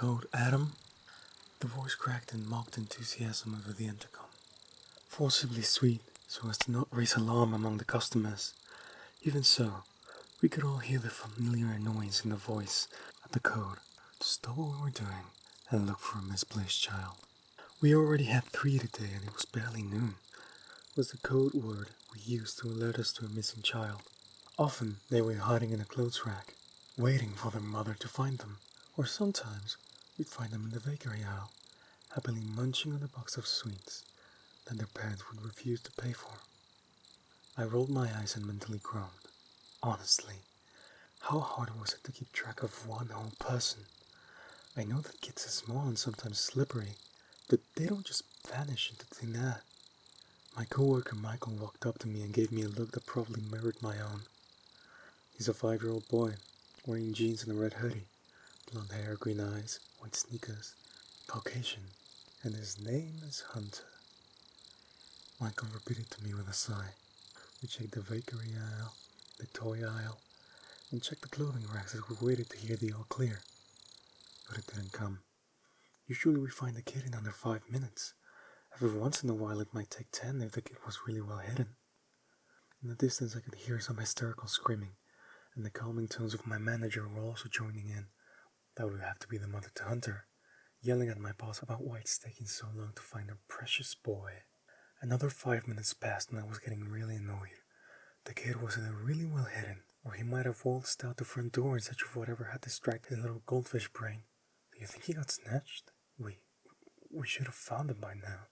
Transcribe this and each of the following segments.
Code Adam? The voice cracked in mocked enthusiasm over the intercom. Forcibly sweet, so as to not raise alarm among the customers. Even so, we could all hear the familiar annoyance in the voice at the code to stop what we were doing and look for a misplaced child. We already had 3 today and it was barely noon. Was the code word we used to alert us to a missing child. Often they were hiding in a clothes rack, waiting for their mother to find them, or sometimes we'd find them in the bakery aisle, happily munching on a box of sweets that their parents would refuse to pay for. I rolled my eyes and mentally groaned. Honestly, how hard was it to keep track of one whole person? I know that kids are small and sometimes slippery, but they don't just vanish into thin air. My coworker Michael walked up to me and gave me a look that probably mirrored my own. He's a 5-year-old boy, wearing jeans and a red hoodie, blonde hair, green eyes, white sneakers, Caucasian, and his name is Hunter. Michael repeated to me with a sigh. We checked the bakery aisle, the toy aisle, and checked the clothing racks as we waited to hear the all clear. But it didn't come. Usually we find the kid in under 5 minutes. Every once in a while it might take 10 if the kid was really well hidden. In the distance I could hear some hysterical screaming, and the calming tones of my manager were also joining in. That would have to be the mother to Hunter, yelling at my boss about why it's taking so long to find her precious boy. Another 5 minutes passed and I was getting really annoyed. The kid was either really well hidden, or he might have waltzed out the front door in search of whatever had distracted his little goldfish brain. Do you think he got snatched? We should have found him by now,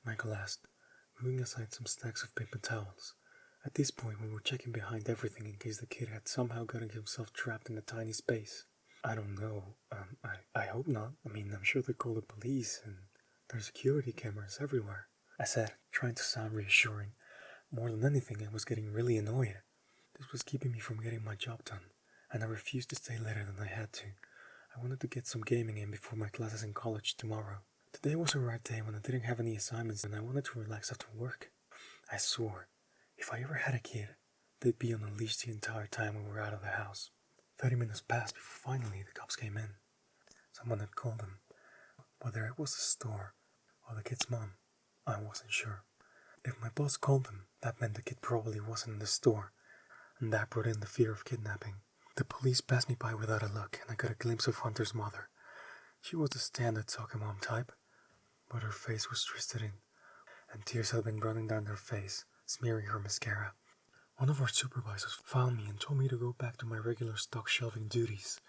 Michael asked, moving aside some stacks of paper towels. At this point we were checking behind everything in case the kid had somehow gotten himself trapped in a tiny space. I don't know, I hope not. I'm sure they call the police and there's security cameras everywhere, I said, trying to sound reassuring. More than anything, I was getting really annoyed. This was keeping me from getting my job done, and I refused to stay later than I had to. I wanted to get some gaming in before my classes in college tomorrow. Today was a rare day when I didn't have any assignments and I wanted to relax after work. I swore, if I ever had a kid, they'd be on a leash the entire time we were out of the house. 30 minutes passed before finally the cops came in. Someone had called them. Whether it was the store or the kid's mom, I wasn't sure. If my boss called them, that meant the kid probably wasn't in the store, and that brought in the fear of kidnapping. The police passed me by without a look, and I got a glimpse of Hunter's mother. She was the standard soccer mom type, but her face was twisted in, and tears had been running down her face, smearing her mascara. One of our supervisors found me and told me to go back to my regular stock shelving duties.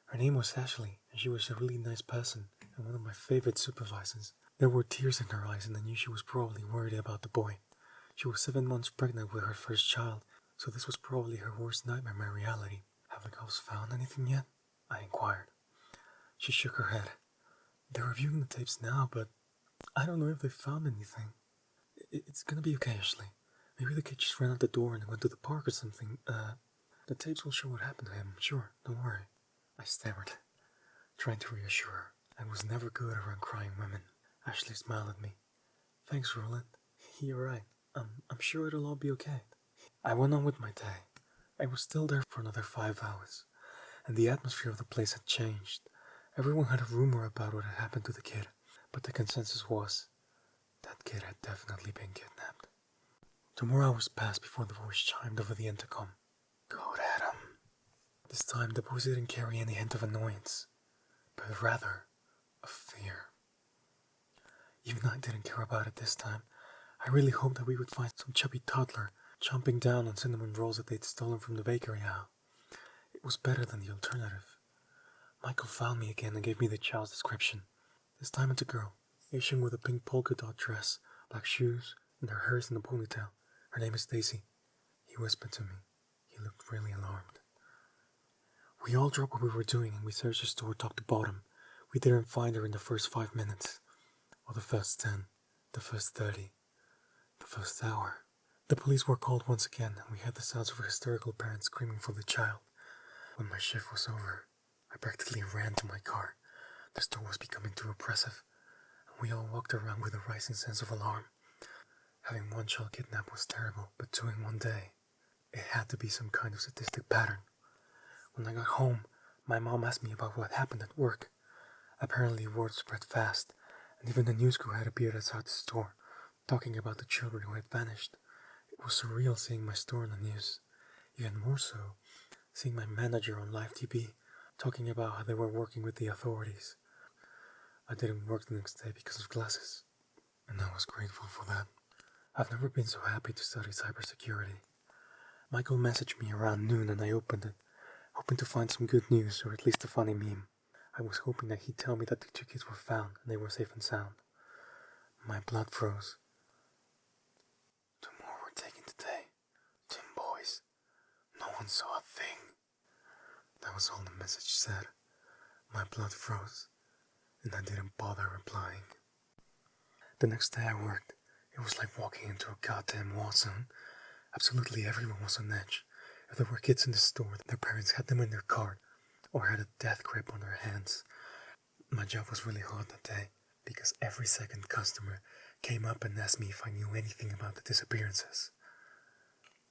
Her name was Ashley, and she was a really nice person, and one of my favorite supervisors. There were tears in her eyes, and I knew she was probably worried about the boy. She was 7 months pregnant with her first child, so this was probably her worst nightmare in reality. Have the cops found anything yet? I inquired. She shook her head. They're reviewing the tapes now, but I don't know if they found anything. It's gonna be okay, Ashley. Maybe the kid just ran out the door and went to the park or something. The tapes will show what happened to him, sure, don't worry. I stammered, trying to reassure her. I was never good around crying women. Ashley smiled at me. Thanks, Roland. You're right. I'm sure it'll all be okay. I went on with my day. I was still there for another 5 hours, and the atmosphere of the place had changed. Everyone had a rumor about what had happened to the kid, but the consensus was that kid had definitely been kidnapped. 2 more hours passed before the voice chimed over the intercom. Code Adam. This time the voice didn't carry any hint of annoyance, but rather of fear. Even I didn't care about it this time. I really hoped that we would find some chubby toddler chomping down on cinnamon rolls that they'd stolen from the bakery aisle. It was better than the alternative. Michael found me again and gave me the child's description. This time it's a girl, Asian with a pink polka dot dress, black shoes, and her hair is in a ponytail. Her name is Daisy. He whispered to me. He looked really alarmed. We all dropped what we were doing and we searched the store top to bottom. We didn't find her in the first 5 minutes, or the first 10, the first 30, the first hour. The police were called once again and we heard the sounds of her hysterical parents screaming for the child. When my shift was over, I practically ran to my car. The store was becoming too oppressive, and we all walked around with a rising sense of alarm. Having one child kidnapped was terrible, but 2 in one day, it had to be some kind of sadistic pattern. When I got home, my mom asked me about what happened at work. Apparently word spread fast, and even the news crew had appeared outside the store, talking about the children who had vanished. It was surreal seeing my store in the news. Even more so, seeing my manager on live TV, talking about how they were working with the authorities. I didn't work the next day because of glasses, and I was grateful for that. I've never been so happy to study cybersecurity. Michael messaged me around noon and I opened it, hoping to find some good news or at least a funny meme. I was hoping that he'd tell me that the two kids were found and they were safe and sound. My blood froze. Two more were taken today. Twin boys. No one saw a thing. That was all the message said. My blood froze, and I didn't bother replying. The next day I worked. It was like walking into a goddamn war zone. Absolutely everyone was on edge. If there were kids in the store, their parents had them in their cart, or had a death grip on their hands. My job was really hard that day, because every second customer came up and asked me if I knew anything about the disappearances.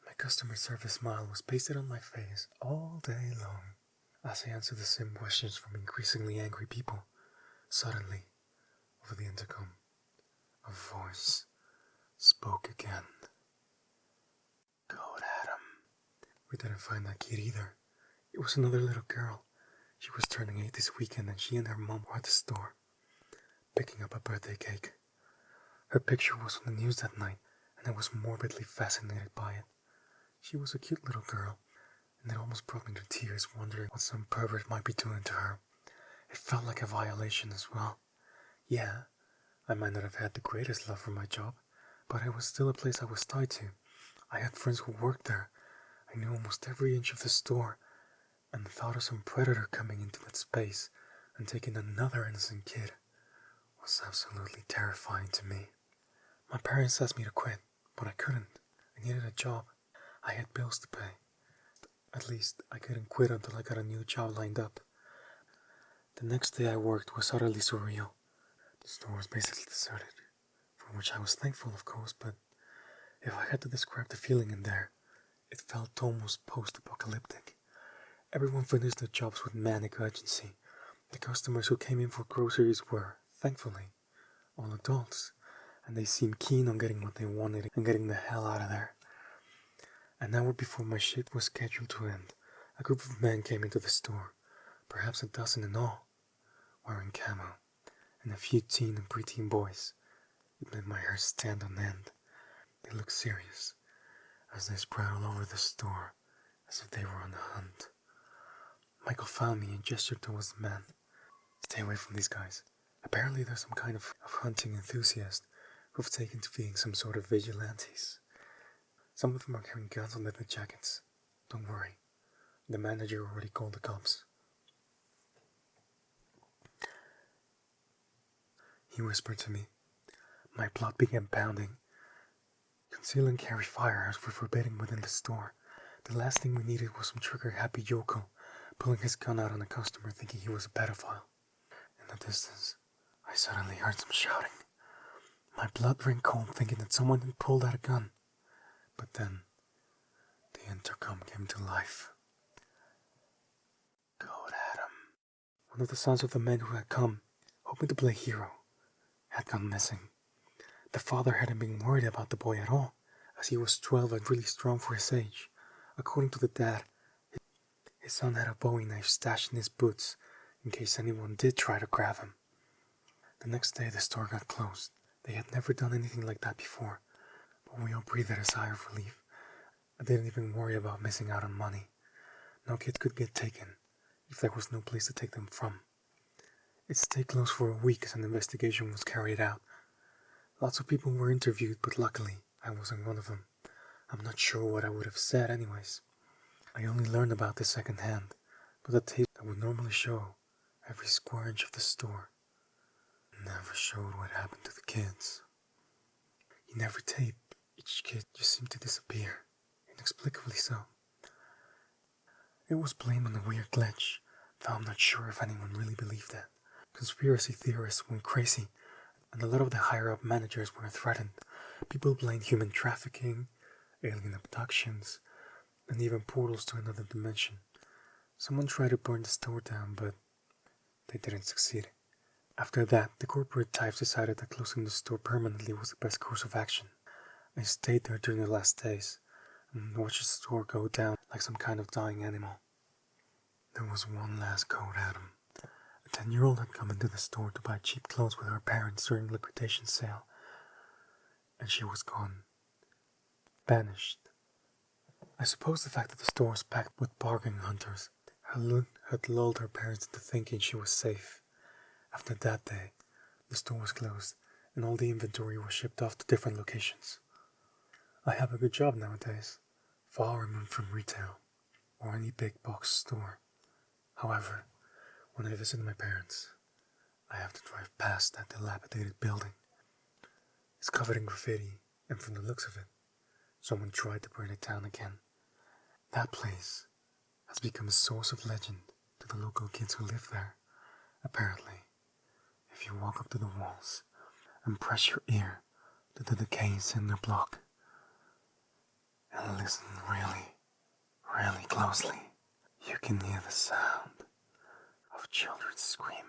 My customer service smile was pasted on my face all day long, as I answered the same questions from increasingly angry people. Suddenly, over the intercom, a voice spoke again. Go at him. We didn't find that kid either. It was another little girl. She was turning 8 this weekend and she and her mom were at the store, picking up a birthday cake. Her picture was on the news that night and I was morbidly fascinated by it. She was a cute little girl, and it almost brought me to tears wondering what some pervert might be doing to her. It felt like a violation as well. Yeah, I might not have had the greatest love for my job, but it was still a place I was tied to. I had friends who worked there. I knew almost every inch of the store, and the thought of some predator coming into that space and taking another innocent kid was absolutely terrifying to me. My parents asked me to quit, but I couldn't. I needed a job. I had bills to pay. At least, I couldn't quit until I got a new job lined up. The next day I worked was utterly surreal. The store was basically deserted, for which I was thankful, of course, but if I had to describe the feeling in there, it felt almost post-apocalyptic. Everyone finished their jobs with manic urgency. The customers who came in for groceries were, thankfully, all adults, and they seemed keen on getting what they wanted and getting the hell out of there. An hour before my shift was scheduled to end, a group of men came into the store, perhaps a dozen in all, wearing camo, and a few teen and preteen boys. It made my hair stand on end. They looked serious, as they spread all over the store, as if they were on a hunt. Michael found me and gestured towards the man. Stay away from these guys. Apparently they're some kind of hunting enthusiast who've taken to being some sort of vigilantes. Some of them are carrying guns on leather jackets. Don't worry, the manager already called the cops. He whispered to me. My blood began pounding. Conceal and carry firearms were forbidden within the store. The last thing we needed was some trigger-happy yokel pulling his gun out on a customer thinking he was a pedophile. In the distance, I suddenly heard some shouting. My blood ran cold thinking that someone had pulled out a gun. But then, the intercom came to life. Go at him. One of the sons of the men who had come, hoping to play hero, had gone missing. The father hadn't been worried about the boy at all, as he was 12 and really strong for his age. According to the dad, his son had a Bowie knife stashed in his boots in case anyone did try to grab him. The next day the store got closed. They had never done anything like that before, but we all breathed a sigh of relief. I didn't even worry about missing out on money. No kid could get taken if there was no place to take them from. It stayed closed for a week as an investigation was carried out. Lots of people were interviewed, but luckily I wasn't one of them. I'm not sure what I would have said anyways. I only learned about this secondhand, but the tape that would normally show every square inch of the store never showed what happened to the kids. In every tape, each kid just seemed to disappear, inexplicably so. It was blamed on a weird glitch, though I'm not sure if anyone really believed that. Conspiracy theorists went crazy, and a lot of the higher-up managers were threatened. People blamed human trafficking, alien abductions, and even portals to another dimension. Someone tried to burn the store down, but they didn't succeed. After that, the corporate types decided that closing the store permanently was the best course of action. I stayed there during the last days and watched the store go down like some kind of dying animal. There was one last code Adam. A 10-year-old had come into the store to buy cheap clothes with her parents during the liquidation sale, and she was gone. Vanished. I suppose the fact that the store was packed with bargain hunters had lulled her parents into thinking she was safe. After that day, the store was closed, and all the inventory was shipped off to different locations. I have a good job nowadays, far removed from retail, or any big box store. However, when I visit my parents, I have to drive past that dilapidated building. It's covered in graffiti, and from the looks of it, someone tried to burn it down again. That place has become a source of legend to the local kids who live there. Apparently, if you walk up to the walls and press your ear to the decaying cinder block and listen really, really closely, you can hear the sound of children screaming.